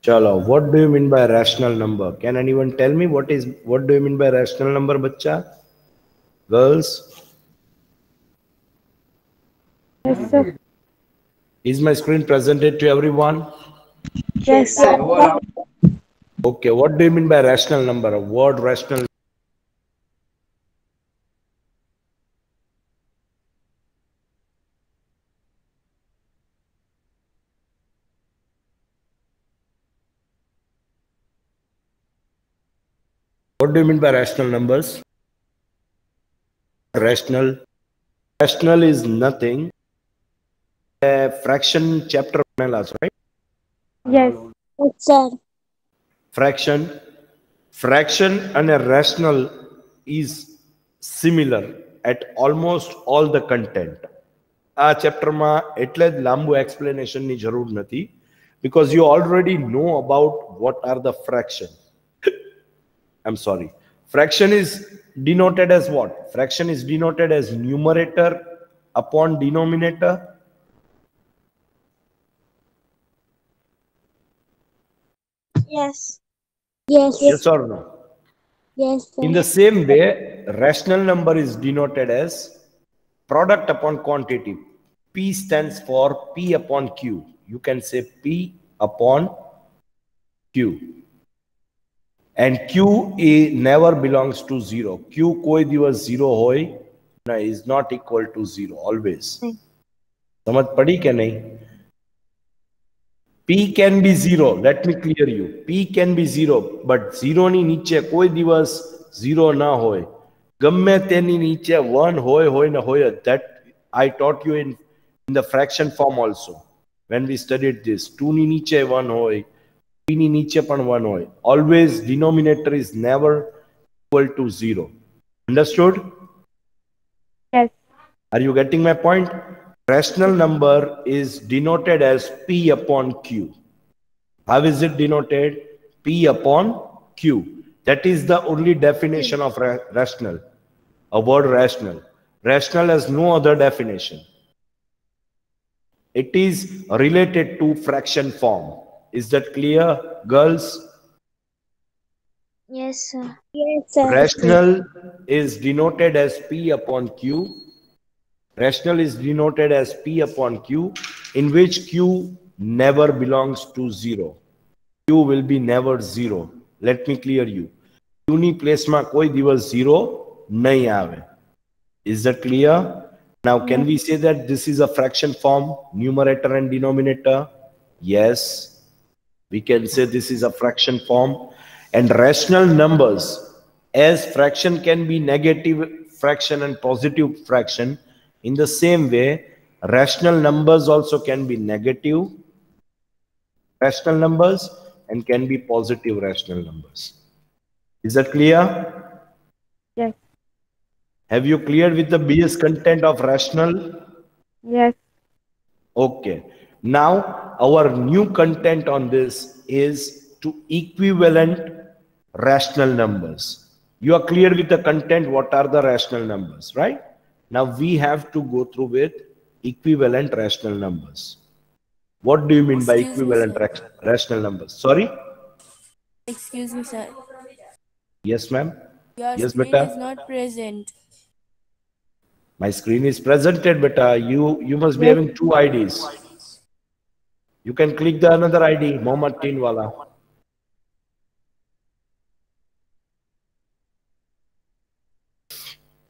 Chalo, what do you mean by rational number? Can anyone tell me what do you mean by rational number, bacha? Girls? Yes, sir. Is my screen presented to everyone? Yes, sir. Okay, what do you mean by rational number? A word rational. What do you mean by rational numbers? Rational. Rational is nothing. A fraction chapter right? Yes. Yes, sir. Fraction. Fraction and a rational is similar at almost all the content. આ ચેપ્ટરમાં એટલે જ લાંબુ એક્સપ્લેનેશનની જરૂર નથી because you already know about what are the fraction. I'm sorry. Fraction is denoted as what? Fraction is denoted as numerator upon denominator. Yes. Yes. Yes or no? Yes, sir. In the same way, rational number is denoted as product upon quantity. P stands for P upon Q. You can say P upon Q. And Q never belongs to 0. Q koi divas 0 hoy na is not equal to 0 always. Samajh padi ke nahi? P can be 0. Let me clear you. P can be 0, but 0 ni niche koi divas 0 na hoy. Gamme teni niche 1 hoy na hoy. That I taught you in the fraction form also. When we studied this, 2 ni niche 1 hoy. 3 ni niche pan 1 hoy. Always denominator is never equal to 0. Understood? Yes. Are you getting my point? Rational number is denoted as P upon Q. How is it denoted? P upon Q. That is the only definition of rational. A word rational. Rational has no other definition. It is related to fraction form. Is that clear, girls? Yes, sir. Yes, sir. Rational is denoted as P upon Q. Rational is denoted as P upon Q, in which Q never belongs to 0. Q will be never 0. Let me clear you. Q ni place ma koi divas 0 nahi aave. Is that clear? Now, can we say that this is a fraction form, numerator and denominator? Yes. We can say this is a fraction form. And rational numbers, as fraction can be negative fraction and positive fraction, in the same way, rational numbers also can be negative rational numbers and can be positive rational numbers. Is that clear? Yes. Have you cleared with the BS content of rational? Yes. Okay. Now, our new content on this is to equivalent rational numbers. You are clear with the content, what are the rational numbers, right? Now we have to go through with equivalent rational numbers. What do you mean by equivalent rational numbers? Sorry? Excuse me, sir. Yes, ma'am. Your Yes, screen beta. is not present. My screen is presented, beta. You must be having 2 IDs. You can click the another ID, Mohammed Teen wala.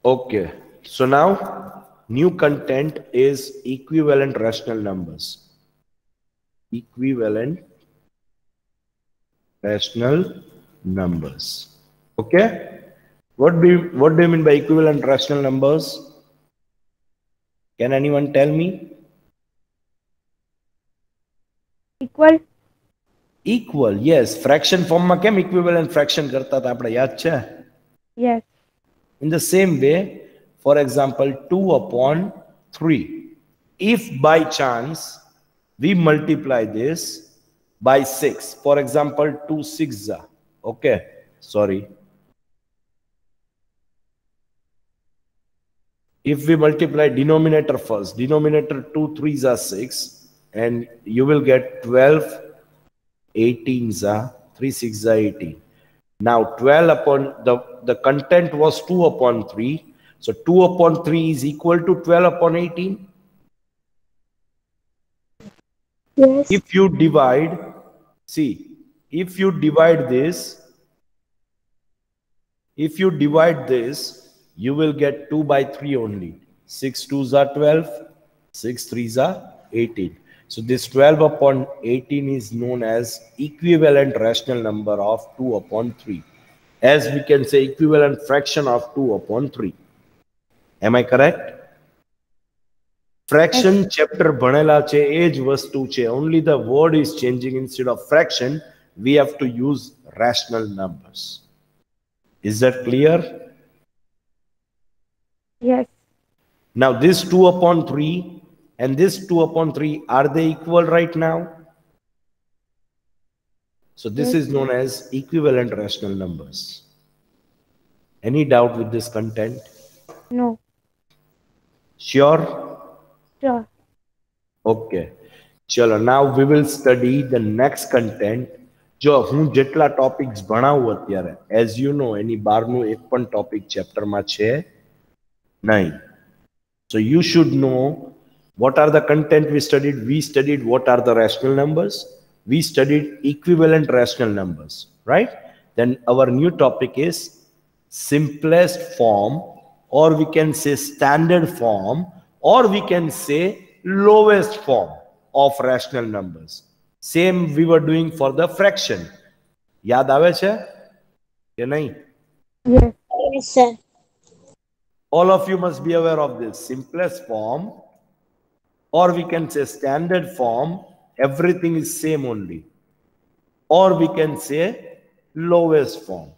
Okay. So now, new content is equivalent rational numbers. Equivalent rational numbers. Okay? What do you mean by equivalent rational numbers? Can anyone tell me? Equal. Equal, yes. Fraction form ma kem equivalent fraction karta ta apne yaad chhe? Yes. In the same way, for example, 2 upon 3. If by chance we multiply this by 6, for example, 2 6 okay, sorry. If we multiply denominator first, denominator 2 3s are 6, and you will get 12 18s are 3 6 are 18. Now 12 upon the content was 2 upon 3. So 2 upon 3 is equal to 12 upon 18. Yes. If you divide, see, if you divide this, you will get 2 by 3 only. 6 2s are 12, 6 3s are 18. So this 12 upon 18 is known as equivalent rational number of 2 upon 3. As we can say equivalent fraction of 2 upon 3. Am I correct? Fraction chapter ભણેલા છે એ જ વસ્તુ છે. Only the word is changing. Instead of fraction, we have to use rational numbers. Is that clear? Yes. Now this 2 upon 3 and this 2 upon 3, are they equal right now? So this Yes. is known as equivalent rational numbers. Any doubt with this content? No. Sure? Sure. Okay. Chalo, now we will study the next content. જો હું જેટલા topics ભણાવું અત્યારે, as you know, એની બહારનું એક પણ topic ચેપ્ટરમાં છે નહીં. So you should know what are the content we studied. We studied what are the rational numbers. We studied equivalent rational numbers, right? Then our new topic is simplest form, or we can say standard form, or we can say lowest form of rational numbers. Same we were doing for the fraction. याद आवे छे के नहीं? Yes. Yes, sir. All of you must be aware of this. Simplest form, or we can say standard form, everything is same only. Or we can say lowest form.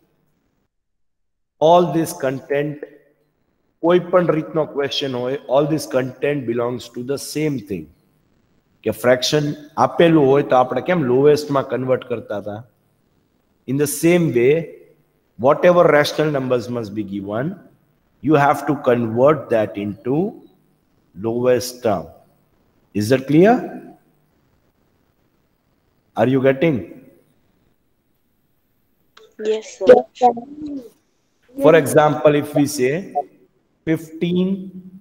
All this content, કોઈ પણ રીતનો question હોય, all this content belongs to the same thing. કે fraction આપેલું હોય તો આપણે કેમ lowest માં convert કરતા હતા? In the same way, whatever rational numbers must be given, you have to convert that into lowest term. Is that clear? Are you getting? Yes, sir. For example, if we say 15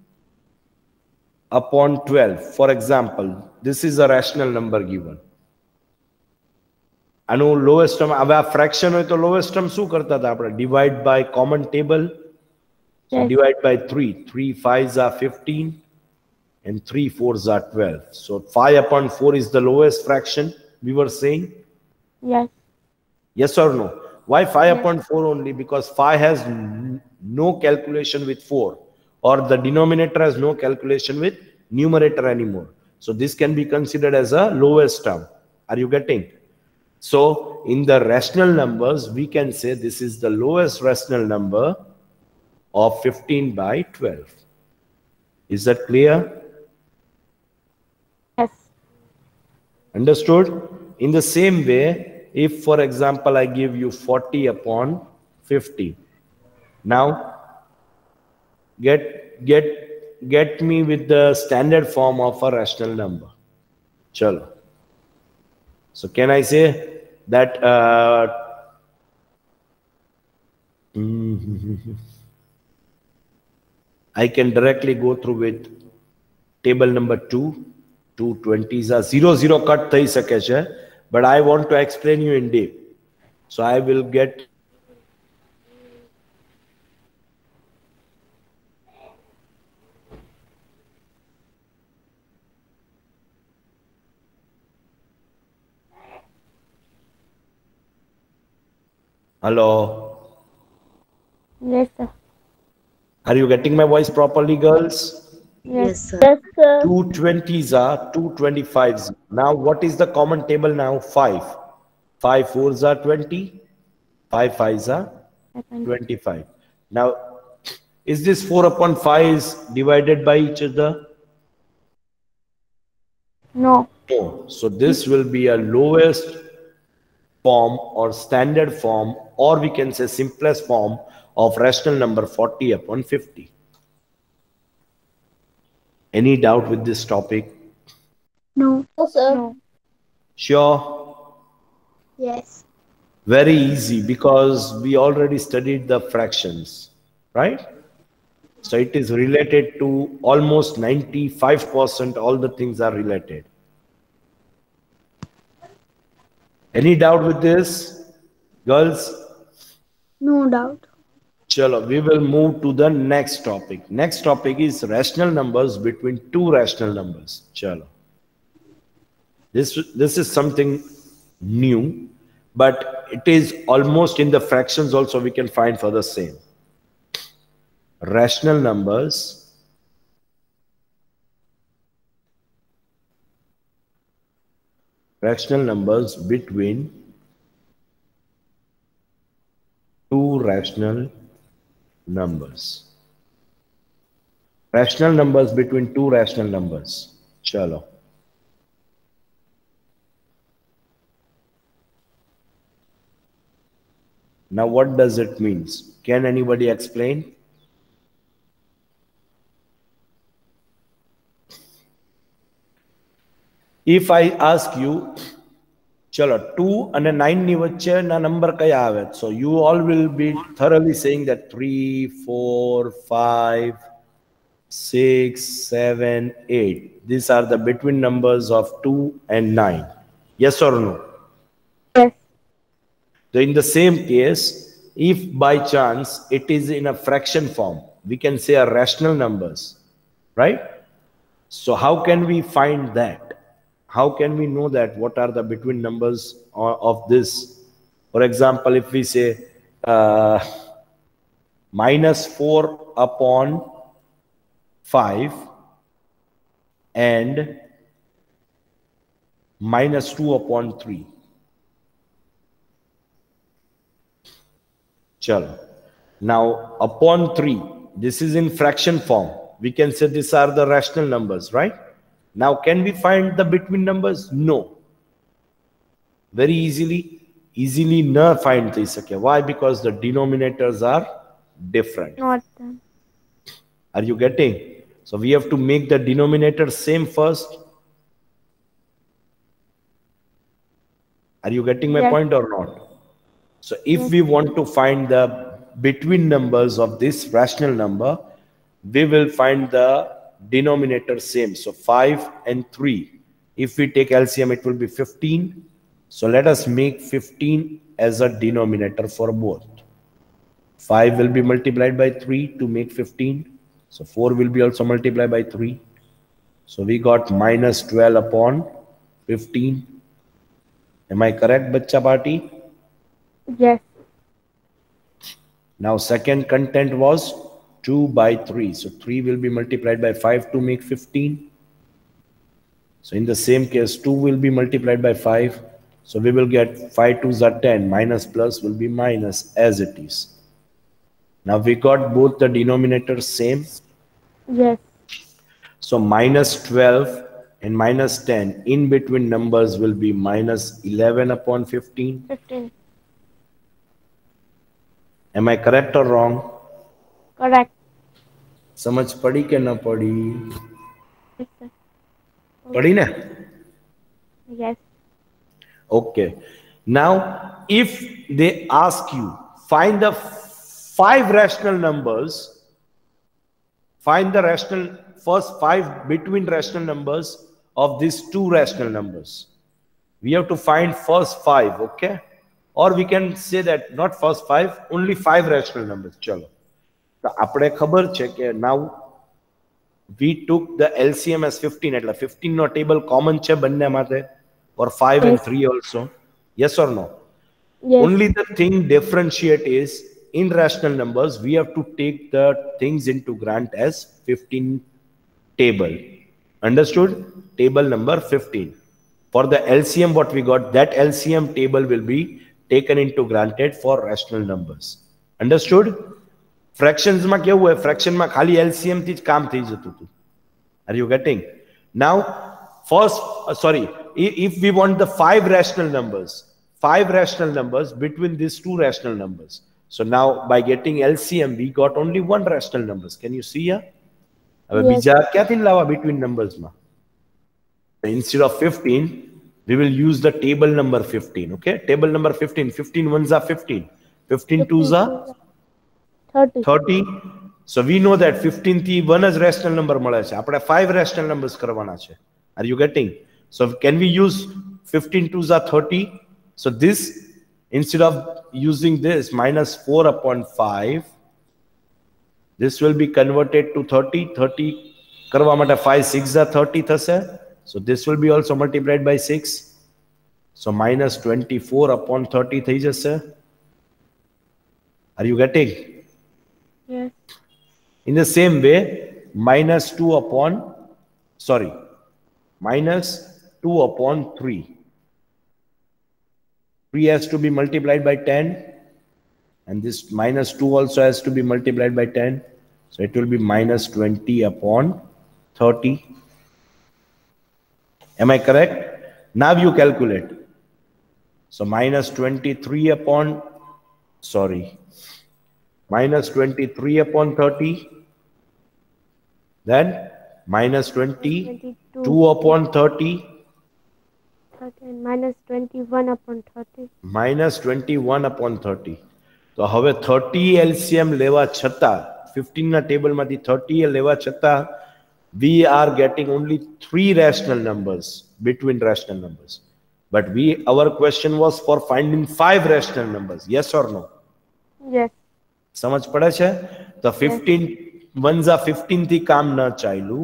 upon 12, for example, this is a rational number given. આનું lowest term, હવે આ fraction હોય તો lowest term શું કરતા હતા આપણે? Divide by common table. So Yes. divide by 3. 3 5s are 15 and 3 4s are 12. So 5 upon 4 is the lowest fraction, we were saying. Yes. Yes or no? Why 5 Yes. upon 4 only? Because 5 has no calculation with 4, or the denominator has no calculation with numerator anymore. So this can be considered as a lowest term. Are you getting? So in the rational numbers, we can say this is the lowest rational number of 15 by 12. Is that clear? Yes. Understood? In the same way, if for example I give you 40 upon 50, now get me with the standard form of a rational number. Chalo. So can I say that I can directly go through with table number 2. 220s are 0 cut થઈ શકે છે, but I want to explain you in deep. So I will get Hello. Yes, sir. Are you getting my voice properly, girls? Yes. sir. Yes, sir. 220s are 225s. Now what is the common table now? 5. 5 4s are 20. 5 5s are 25. Now, is this 4 upon 5 is divided by each other? No. No. So this will be a lowest form or standard form, or we can say simplest form of rational number 40 upon 50. Any doubt with this topic? No. No, sir. No. Sure. Yes. Very easy because we already studied the fractions, right? So it is related to almost 95%, all the things are related. Any doubt with this, girls? No doubt. Chalo, we will move to the next topic. Next topic is rational numbers between two rational numbers. Chalo. This is something new, but it is almost in the fractions also we can find for the same. Rational numbers between two rational numbers. Rational numbers between two rational numbers. Chalo. Now what does it mean? Can anybody explain? If I ask you, chalo, 2 and 9 ni vachche na number kaya ave? So you all will be thoroughly saying that 3, 4, 5, 6, 7, 8. These are the between numbers of 2 and 9. Yes or no? Yes. So in the same case, if by chance it is in a fraction form, we can say are rational numbers, right? So how can we find that? How can we know that what are the between numbers of this? For example, if we say minus 4 upon 5 and minus 2 upon 3. Chalo. Now upon 3, this is in fraction form. We can say these are the rational numbers, right? Now can we find the between numbers? No. Very easily not find this. Okay. Why? Because the denominators are different. Not them. Are you getting? So we have to make the denominator same first. Are you getting my point or not? So if we want to find the between numbers of this rational number, we will find the denominator same. So 5 and 3. If we take LCM, it will be 15. So let us make 15 as a denominator for both. 5 will be multiplied by 3 to make 15. So 4 will be also multiplied by 3. So we got minus 12 upon 15. Am I correct, Bachcha Party? Yes. Now second content was 2 by 3. So 3 will be multiplied by 5 to make 15. So in the same case, 2 will be multiplied by 5. So we will get 5 2s are 10. Minus plus will be minus as it is. Now we got both the denominators same. Yes. So minus 12 and minus 10 in between numbers will be minus 11 upon 15. 15. Am I correct or wrong? Correct. समझ पड़ी के ना पड़ी? Yes, sir. पड़ी ना? Yes. Okay. Now, if they ask you, find the 5 rational numbers, find the first 5 between rational numbers of these two rational numbers. We have to find first 5, okay? Or we can say that not first 5, only 5 rational numbers. Chalo. So, apne khabar che ke now we took the LCM as 15. Etla 15 no table common che banne mate, or 5 and 3 also. Yes or no? Yes. Only the thing differentiate is in rational numbers, we have to take the things into grant as 15 table. Understood? Table number 15. For the LCM, what we got, that LCM table will be taken into granted for rational numbers. Understood? Fractions ma kya hua hai? Fraction ma khali LCM thi kaam thi jatu tu. Are you getting? Now, first, if we want the 5 rational numbers between these two rational numbers. So now by getting LCM, we got only one rational numbers. Can you see here? Yes. Kya thin lawa between numbers ma? Instead of 15, we will use the table number 15. Okay, table number 15. 15 ones are 15. 15 twos are 30. 30. So we know that 15 થી 1 જ rational number મળે છે. આપણે 5 rational numbers કરવાના છે. Are you getting? So can we use 15 twos are 30? So this, instead of using this minus 4 upon 5, this will be converted to 30. 30 કરવા માટે 5 6 are 30 થશે. So this will be also multiplied by 6. So minus 24 upon 30 થઈ જશે. Are you getting? Yes. In the same way, minus 2 upon 3. 3 has to be multiplied by 10. And this minus 2 also has to be multiplied by 10. So it will be minus 20 upon 30. Am I correct? Now you calculate. So minus 23 upon, minus 23 upon 30. Then minus 22 upon 30. 30 and minus 21 upon 30. Minus 21 upon 30. તો હવે 30 LCM લેવા છતાં 15 ના ટેબલમાંથી 30 લેવા છતાં we are getting only 3 rational numbers between rational numbers, but our question was for finding 5 rational numbers. Yes or no? Yes. સમજ પડે છે? તો 15 ones are 15 થી કામ ન ચાલ્યું,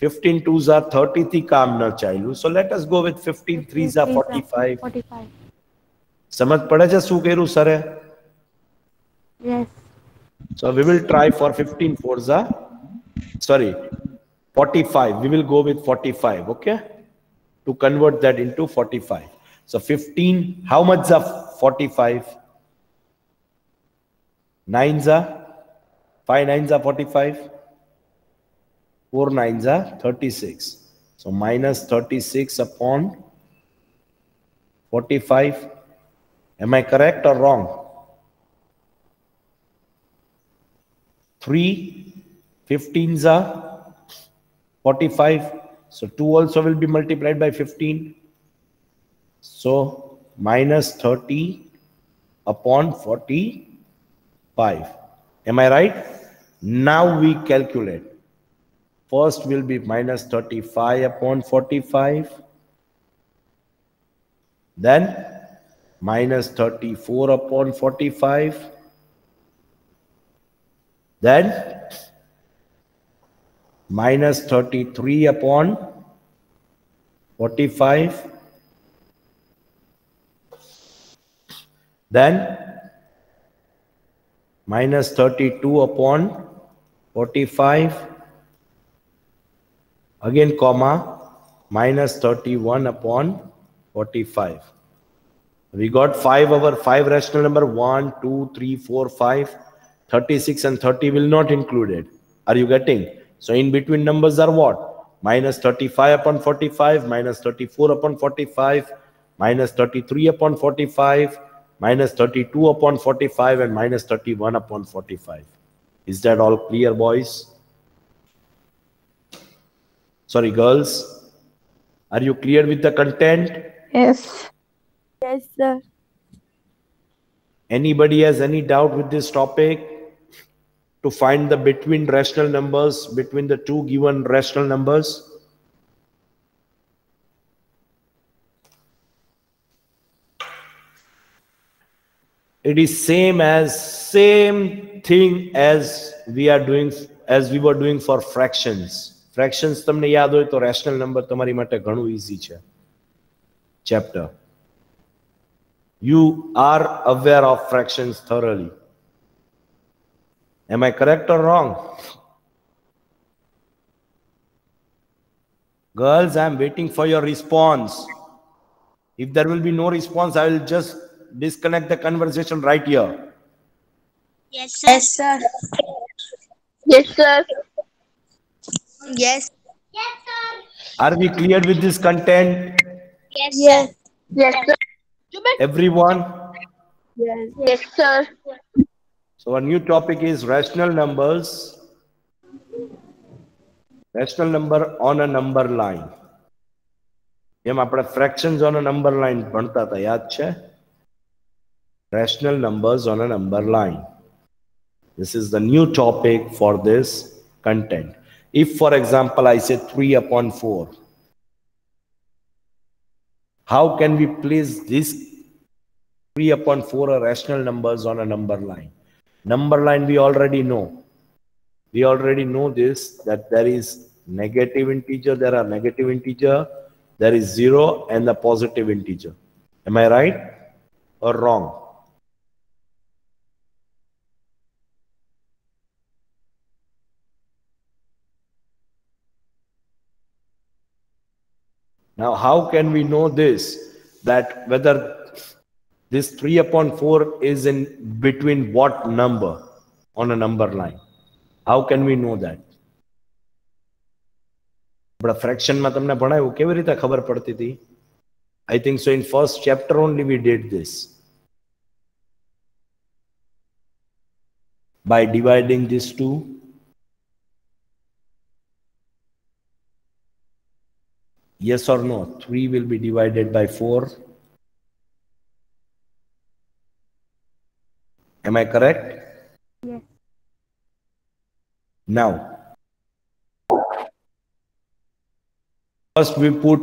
15 twos are 30 થી કામ ન ચાલ્યું. So let us go with 15 threes are 45. 45. સમજ પડે છે શું કર્યું સરે? Yes. So we will try for 15 fours are 45. We will go with 45, okay? To convert that into 45. So 15, how much are 45? 9s are 5 9s are 45. 4 9s are 36. So minus 36 upon 45. Am I correct or wrong? 3 15s are 45. So 2 also will be multiplied by 15. So minus 30 upon 45. Am I right? Now we calculate. First will be minus 35 upon 45. Then minus 34 upon 45. Then minus 33 upon 45. Then minus 32 upon 45. Again comma, minus 31 upon 45. We got 5 rational number 1, 2, 3, 4, 5. 36 and 30 will not included. Are you getting? So in between numbers are what? Minus 35 upon 45, minus 34 upon 45, minus 33 upon 45, minus 32 upon 45, and minus 31 upon 45. Is that all clear, boys? Sorry, girls. Are you clear with the content? Yes. Yes, sir. Anybody has any doubt with this topic? To find the between rational numbers, between the two given rational numbers? It is same thing as we were doing for fractions. Fractions તમને યાદ હોય તો rational number તમારી માટે ઘણું easy છે. Chapter. You are aware of fractions thoroughly. Am I correct or wrong? Girls, I am waiting for your response. If there will be no response, I will just disconnect the conversation right here. Yes, sir. Yes, sir. Yes, sir. Yes. Are we clear with this content? Yes, Yes. Yes, sir. Everyone? Yes. Yes, sir. So our new topic is rational numbers. Rational number on a number line. એમ આપણે fractions on a number line ભણતા હતા, યાદ છે? Rational numbers on a number line. This is the new topic for this content. If, for example, I say 3 upon 4, how can we place this 3 upon 4 are rational numbers on a number line? Number line we already know. We already know this, that there is negative integer, there are negative integer, there is 0 and the positive integer. Am I right or wrong? Now, how can we know this, that whether this 3 upon 4 is in between what number on a number line? How can we know that? આપણા ફ્રેક્શનમાં તમને ભણાયું, કેવી રીતે ખબર પડતી હતી? I think so in first chapter only we did this. By dividing these two. Yes or no? 3 will be divided by 4. Am I correct? Yes. Now, first we put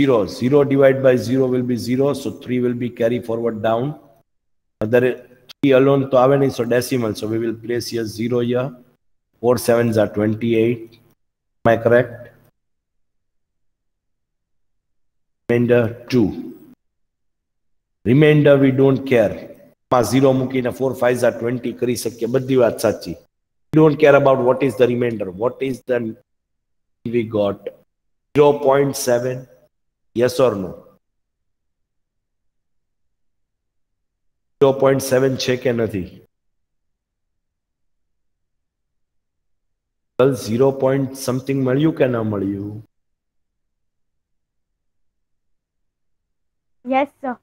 0. 0 divided by 0 will be 0. So 3 will be carry forward down. There 3 alone to have any, so decimal. So we will place here 0 here. 4 sevens are 28. Am I correct? Remainder 2. Remainder we don't care. 0 મૂકીને 4 5s are 20 કરી શકીએ, બધી વાત સાચી. We don't care about what is the remainder. What is the we got? 0.7. Yes or no? 0.7 છે કે નથી? 0 point something મળ્યું કે ના મળ્યું? Yes, sir.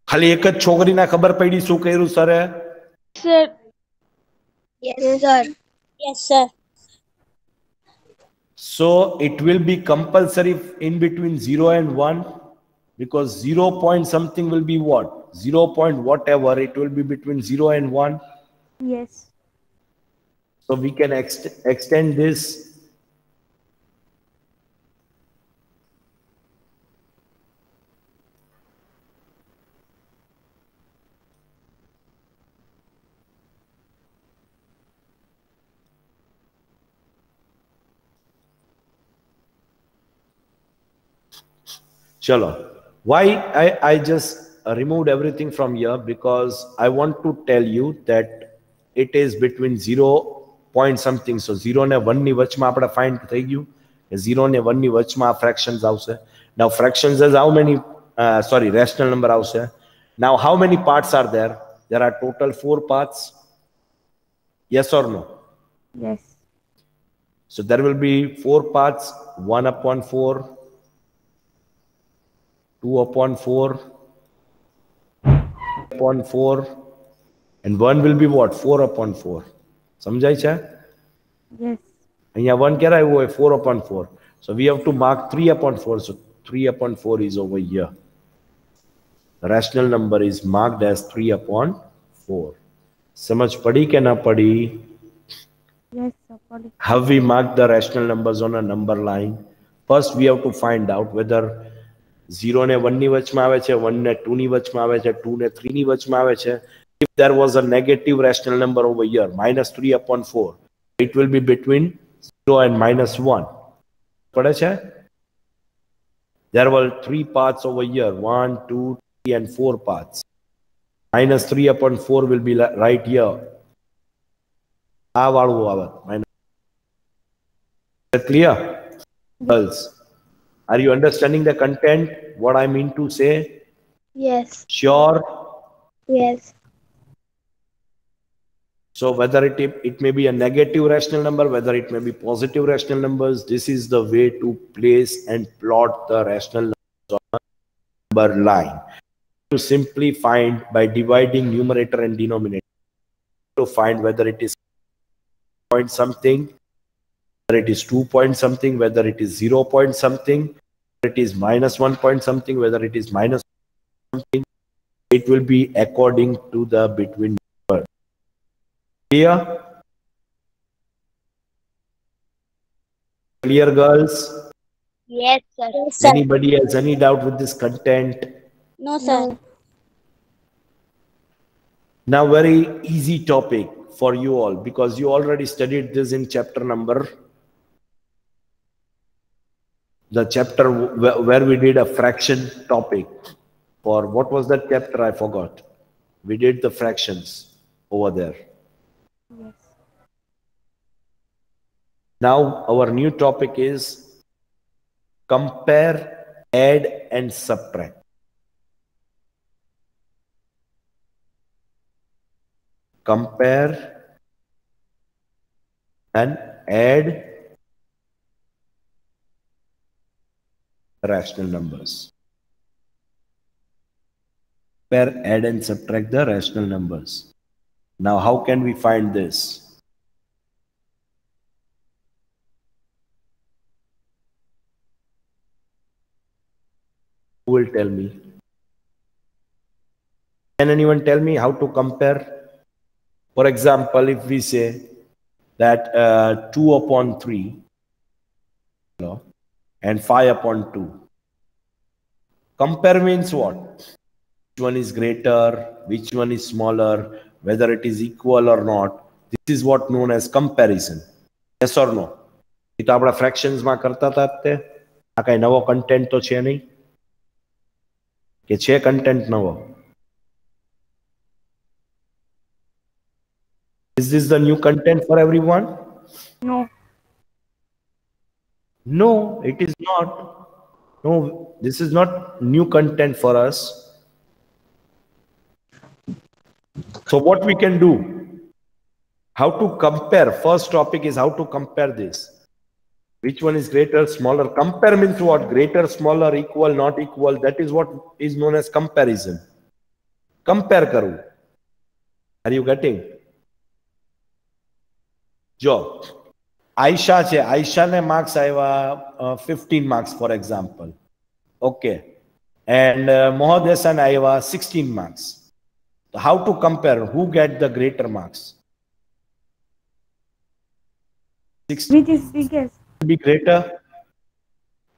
ખાલી એક જ છોકરીના ખબર પડી શું કર્યું સરે? Sir. Yes, sir. Yes, sir. So it will be compulsory in between 0 and 1, because 0 point something will be what? 0 point whatever, it will be between 0 and 1. Yes. So we can extend this. Chalo. Why I just removed everything from here? Because I want to tell you that it is between 0 point something. So 0 ને 1 ની વચમાં આપણે find થઈ ગયું કે 0 ને 1 ની વચમાં fractions આવશે. Now fractions is how many, rational number આવશે. Now how many parts are there? There are total 4 parts. Yes or no? Yes. So there will be 4 parts. 1 upon 4, 2 upon 4, upon 4, and 1 will be what? 4 upon 4. સમજાય છે? Yes. અહીંયા 1 ક્યારે આવ્યું હોય? 4 upon 4. So we have to mark 3 upon 4. So 3 upon 4 is over here. The rational number is marked as 3 upon 4. સમજ પડી કે ના પડી? Yes, sir. Policy. How we mark the rational numbers on a number line? First we have to find out whether 0 ને 1 ની વચમાં આવે છે, 1 ને 2 ની વચમાં આવે છે, 2 ને 3 ની વચમાં આવે છે. If there was a negative rational number over here, minus 3 upon 4, it will be between 0 and minus 1. પડે છે? There were 3 parts over here, 1, 2, 3 and 4 parts. Minus 3 upon 4 will be right here. આ વાળું આવે. Clear? Girls, are you understanding the content? What I mean to say? Yes. Sure? Yes. So whether it may be a negative rational number, whether it may be positive rational numbers, this is the way to place and plot the rational numbers on a number line. To simply find by dividing numerator and denominator, to find whether it is point something whether it is 2 point something, whether it is 0 point something, whether it is minus 1 point something, whether it is minus something, it will be according to the between number. Clear? Clear, girls? Yes, sir. Anybody has any doubt with this content? No, sir. Now, very easy topic for you all, because you already studied this in chapter number, the chapter where we did a fraction topic. For what was that chapter? I forgot. We did the fractions over there. Yes. Now, our new topic is compare, add, and subtract. Compare and add rational numbers. Compare, add, and subtract the rational numbers. Now, how can we find this? Who will tell me? Can anyone tell me how to compare? For example, if we say that 2 upon 3 and 5 upon 2. Compare means what? Which one is greater? Which one is smaller? Whether it is equal or not. This is what known as comparison. Yes or no? એ તો આપણા fractions માં કરતા હતા તે. આ કઈ નવો content તો છે નહીં? કે છે content નવો? Is this the new content for everyone? No. No, it is not. No, this is not new content for us. So what we can do? How to compare? First topic is how to compare this. Which one is greater, smaller? Compare means what? Greater, smaller, equal, not equal. That is what is known as comparison. Compare karu. Are you getting? જો આયશા છે, આયશાને marks આવ્યા 15 marks for example, okay, and Mohd Hasan આવ્યા 16 marks. How to compare? Who get the greater marks? 16 Which is biggest? be greater.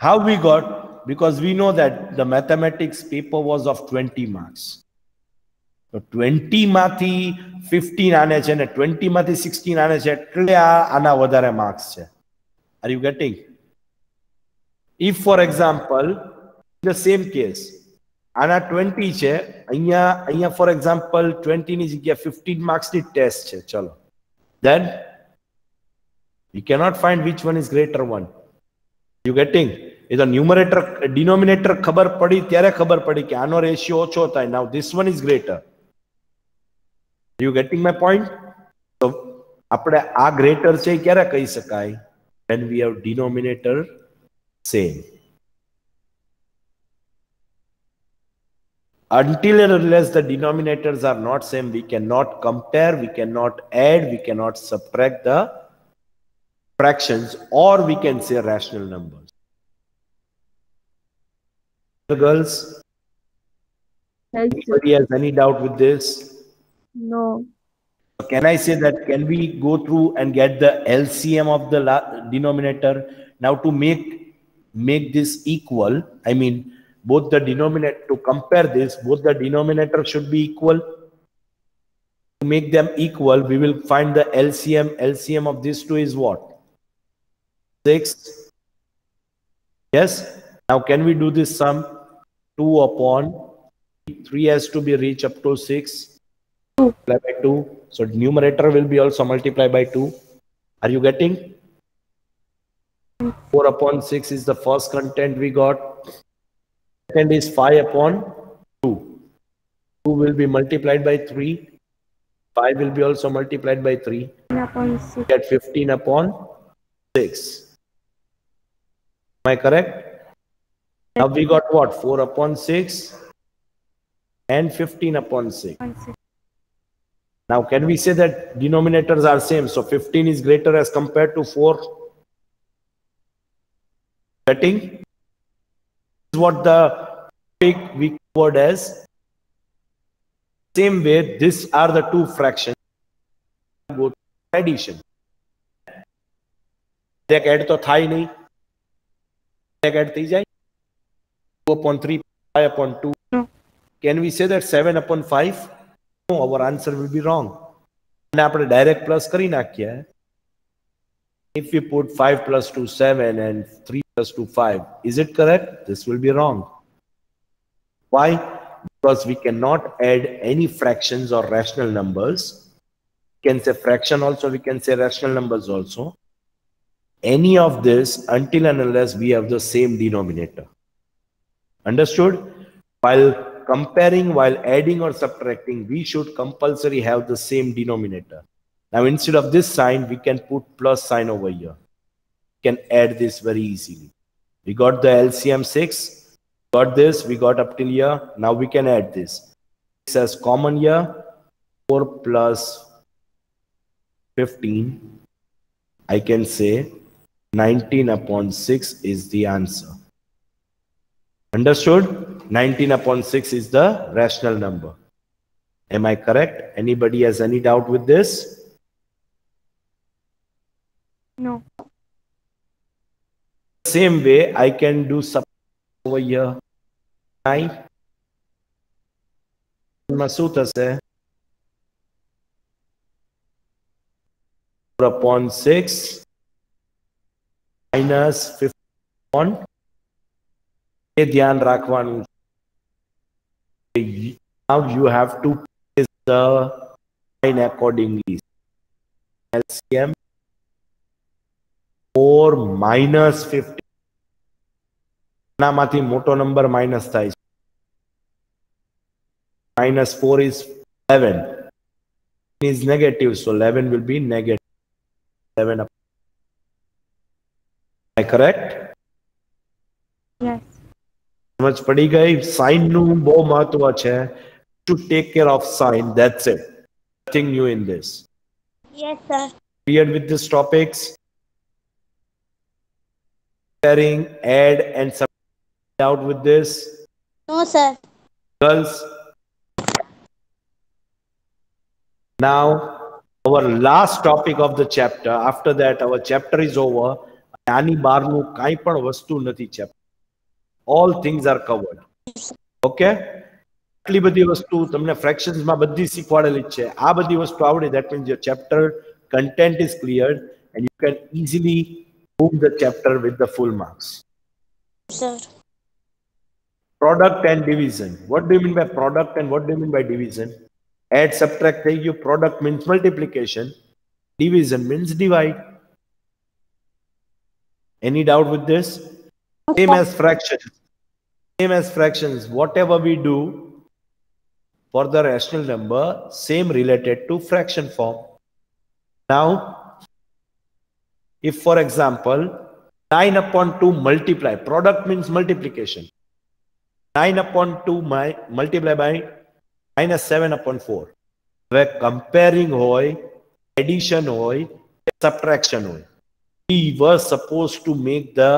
How we got? Because we know that the mathematics paper was of 20 marks. So 20 માંથી 15 આને છે ને 20 માંથી 16 આને છે, એટલે આના વધારે માર્ક્સ છે. Are you getting? If for example in the same case આના 20 છે, અહીંયા for example 20 ની જગ્યા 15 માર્ક્સ ની ટેસ્ટ છે, ચલો, then you cannot find which one is greater one. You getting? એ તો ન્યુમરેટર ડિનોમિનેટર ખબર પડી ત્યારે ખબર પડી કે આનો રેશિયો ઓછો થાય. Now this one is greater. Are you getting my point? So આપણે આ greater છે ક્યારે કહી શકાય? When we have denominator same. Until and unless the denominators are not same, we cannot compare, we cannot add, we cannot subtract the fractions, or we can say rational numbers. Girls, anybody has any doubt with this? No. Can I say that, can we go through and get the LCM of the denominator? Now to make this equal, I mean both the denominator, to compare this, both the denominator should be equal. To make them equal, we will find the LCM. LCM of these two is what? 6. Yes. Now can we do this sum? 2 upon 3 has to be reached up to 6. Multiply by 2. So numerator will be also multiplied by 2. Are you getting? 4 upon 6 is the first content we got. Second is 5 upon 2. 2 will be multiplied by 3. 5 will be also multiplied by 3. 15 upon 6. Get 15 upon 6. Am I correct? Now we got what? 4 upon 6 and 15 upon 6. Now can we say that denominators are same? So 15 is greater as compared to 4. Getting? This is what the topic we covered as. Same way, these are the two fractions. Go to addition. Direct add तो था ही नहीं. Direct add थी जाए. 2 upon 3, 5 upon 2. No. Can we say that 7 upon 5? No, our answer will be wrong. And આપણે direct plus કરી નાખ્યા. If we put 5 plus 2, 7 and 3 plus 2, 5, is it correct? This will be wrong. Why? Because we cannot add any fractions or rational numbers. We can say fraction also, we can say rational numbers also. Any of this until and unless we have the same denominator. Understood? While comparing, while adding or subtracting, we should compulsory have the same denominator. Now, instead of this sign, we can put plus sign over here. We can add this very easily. We got the LCM 6, got this, we got up till here. Now we can add this. This as common here, 4 plus 15. I can say 19 upon 6 is the answer. Understood? 19 upon 6 is the rational number. Am I correct? Anybody has any doubt with this? No. Same way, I can do sub over here. 9. Masuta say 4 upon 6 minus 15 upon. ये ध्यान रखवानुं. Now you have to place the sign accordingly. LCM 4 minus 50. નામાંથી મોટો number minus થાય છે. Minus 4 is 11. It is negative, so 11 will be negative. 7 up. Am I correct? Yes. સમજ પડી ગઈ? Sign નું બહુ મહત્વ છે. To take care of sign, that's it. Nothing new in this. Yes, sir. Clear with these topics? Comparing, add and subtract out with this? No, sir. Girls? Now, our last topic of the chapter. After that, our chapter is over. આની બહારનું કાંઈ પણ વસ્તુ નથી chapter. All things are covered. Okay? આટલી બધી વસ્તુ તમને fractions માં બધી શીખવાડેલી જ છે. આ બધી વસ્તુ આવડે, that means your chapter content is cleared and you can easily move the chapter with the full marks. Sir. Product and division. What do you mean by product and what do you mean by division? Add, subtract, take you. Product means multiplication. Division means divide. Any doubt with this? Same as fractions. Same as fractions. Whatever we do for the rational number, same related to fraction form. Now, if for example, 9 upon 2 multiply, product means multiplication. 9 upon 2 multiply by minus 7 upon 4. Where comparing hoy, addition hoy, subtraction hoy. We were supposed to make the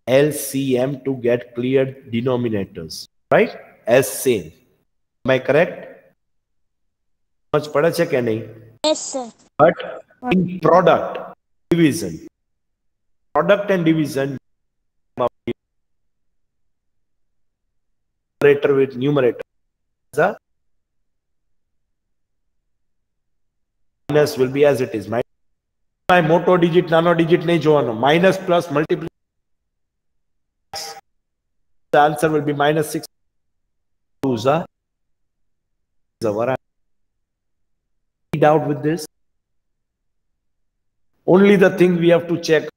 LCM to get cleared denominators, right? As same. Am I correct? Much pada che ke nahi? Yes, sir. But in product, division, product and division, numerator with numerator, the minus will be as it is. My moto digit, nano digit nahi joવાનો. Minus plus multiply. The answer will be minus 6. Any doubt with this? Only the thing we have to check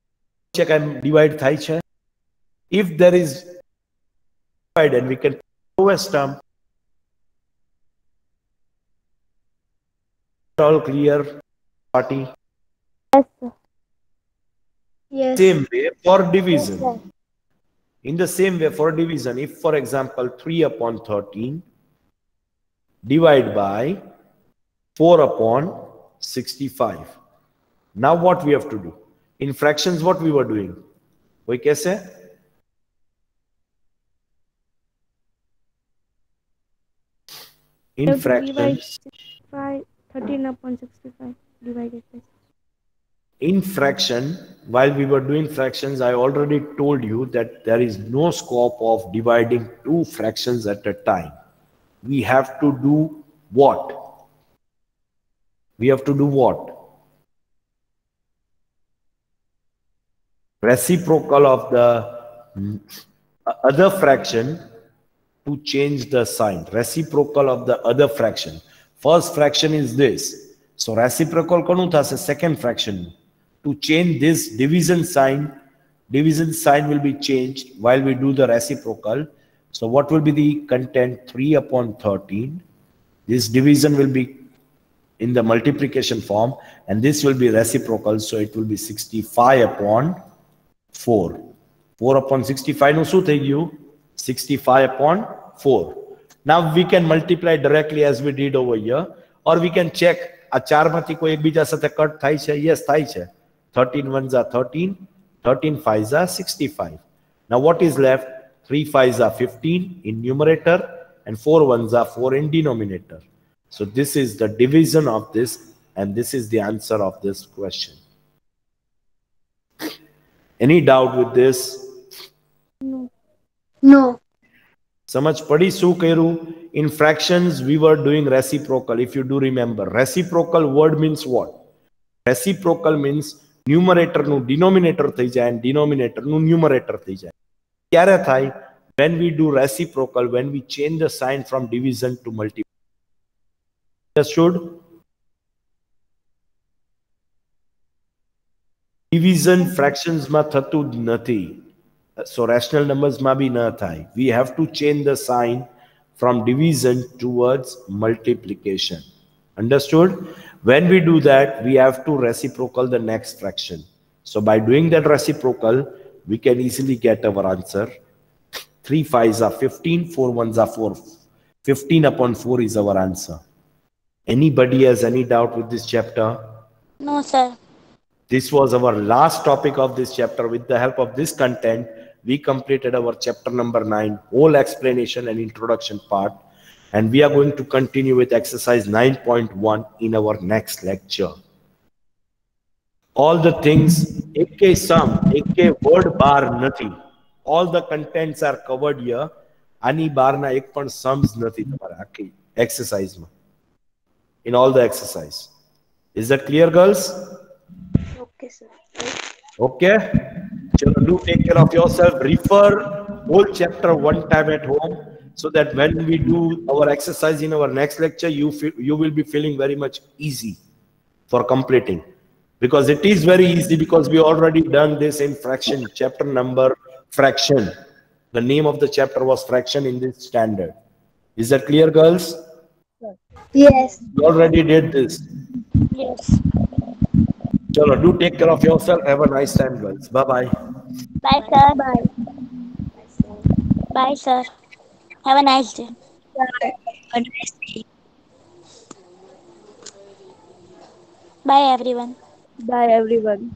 and divide થાય છે. If there is divide and we can lowest term. All clear, party? Yes, sir. Yes. Same way for division. Yes, sir. In the same way for division, if for example 3 upon 13 divide by 4 upon 65. Now what we have to do? In fractions, what we were doing? कोई कैसे? In fraction, divide 65, 13 upon 65 divided by 6. in fraction, while we were doing fractions, I already told you that there is no scope of dividing two fractions at a time. We have to do what? We have to do what? Reciprocal of the other fraction to change the sign. Reciprocal of the other fraction. First fraction is this. So reciprocal konu thase second fraction. To change this division sign will be changed while we do the reciprocal. So what will be the content? 3 upon 13. This division will be in the multiplication form, and this will be reciprocal, so it will be 65 upon 4. 4 upon 65 નું શું થઈ ગયું? 65 upon 4. Now we can multiply directly as we did over here, or we can check આ ચાર માંથી કોઈ એકબીજા સાથે કટ થાય છે? Yes, થાય છે. 13 ones are 13, 13 fives are 65. Now what is left? 3 fives are 15 in numerator and 4 ones are 4 in denominator. So this is the division of this, and this is the answer of this question. Any doubt with this? No. No. समझ पड़ी શું કર્યું? In fractions we were doing reciprocal. If you do remember, reciprocal word means what? Reciprocal means numerator નું denominator થઈ જાય and denominator નું numerator થઈ જાય. ક્યારે થાય? When we do reciprocal, when we change the sign from division to multiplication. Understood? Division fractions ma thatu nathi. So rational numbers ma bhi na thai. We have to change the sign from division towards multiplication. Understood? When we do that, we have to reciprocal the next fraction. So by doing that reciprocal, we can easily get our answer. 3 fives are 15, 4 ones are 4. 15 upon 4 is our answer. Anybody has any doubt with this chapter? No, sir. This was our last topic of this chapter. With the help of this content, we completed our chapter number 9, whole explanation and introduction part. And we are going to continue with exercise 9.1 in our next lecture. All the things, ek sum, ek word bar nathi. All the contents are covered here. Ani bar na ek pan sums nathi tamara akhi exercise ma. In all the exercise. Is that clear, girls? Okay, sir. Okay. Chalo, do take care of yourself. Refer whole chapter one time at home, so that when we do our exercise in our next lecture, you will be feeling very much easy for completing. Because it is very easy, because we already done this in fraction, chapter number fraction. The name of the chapter was fraction in this standard. Is that clear, girls? Yes. You already did this. Yes. Chalo, do take care of yourself. Have a nice time, girls. Bye-bye. Bye, sir. Bye. Bye, sir. Have a nice day. A nice day. Bye, everyone. Bye, everyone.